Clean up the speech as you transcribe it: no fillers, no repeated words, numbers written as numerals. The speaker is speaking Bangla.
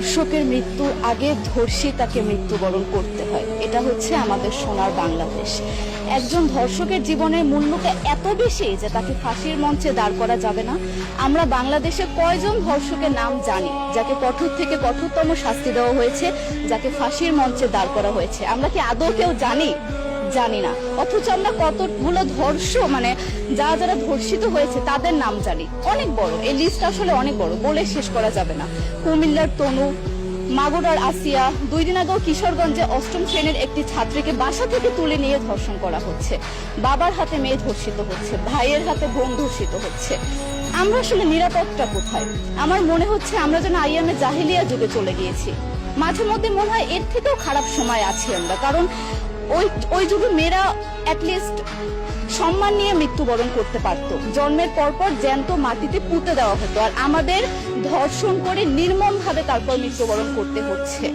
ধর্ষকের মৃত্যুর আগে ধর্ষী তাকে মৃত্যুবরণ করতে হয়। এটা হচ্ছে আমাদের সোনার বাংলাদেশ। একজন ধর্ষকের জীবনের মূল্যটা এত বেশি যে তাকে ফাঁসির মঞ্চে দাঁড় করা যাবে না। আমরা বাংলাদেশে কয়জন ধর্ষকের নাম জানি যাকে কঠোর থেকে কঠোরতম শাস্তি দেওয়া হয়েছে, যাকে ফাঁসির মঞ্চে দাঁড় করা হয়েছে? আমরা কি আদৌ কেউ জানি না। অথচ আমরা কতগুলো যারা ধর্ষিত হয়েছে তাদের নাম জানি। অনেক বড় এই লিস্ট, আসলে অনেক বড়, বলে শেষ করা যাবে না। কুমিল্লার তনু, মাগুরার আসিয়া, 2 দিন আগেও কিশোরগঞ্জে 8ম শ্রেণীর একটি ছাত্রীকে বাসা থেকে তুলে নিয়ে ধর্ষণ করা হচ্ছে। বাবার হাতে মেয়ে ধর্ষিত হচ্ছে, ভাইয়ের হাতে বোন ধর্ষিত হচ্ছে। আমরা আসলে নিরাপত্তা কোথায়? আমার মনে হচ্ছে আমরা যেন আইয়ামে জাহিলিয়া যুগে চলে গিয়েছি। মাঝে মধ্যে মনে হয় এর থেকেও খারাপ সময় আছি আমরা, কারণ ওই যুগে মেয়েরা অ্যাটলিস্ট সম্মান নিয়ে মৃত্যুবরণ করতে পারত। জন্মের পরপর জ্যান্ত মাটিতে পুঁতে দেওয়া হতো, আর আমাদের ধর্ষণ করে নির্মমভাবে তারপর মৃত্যুবরণ করতে হচ্ছে।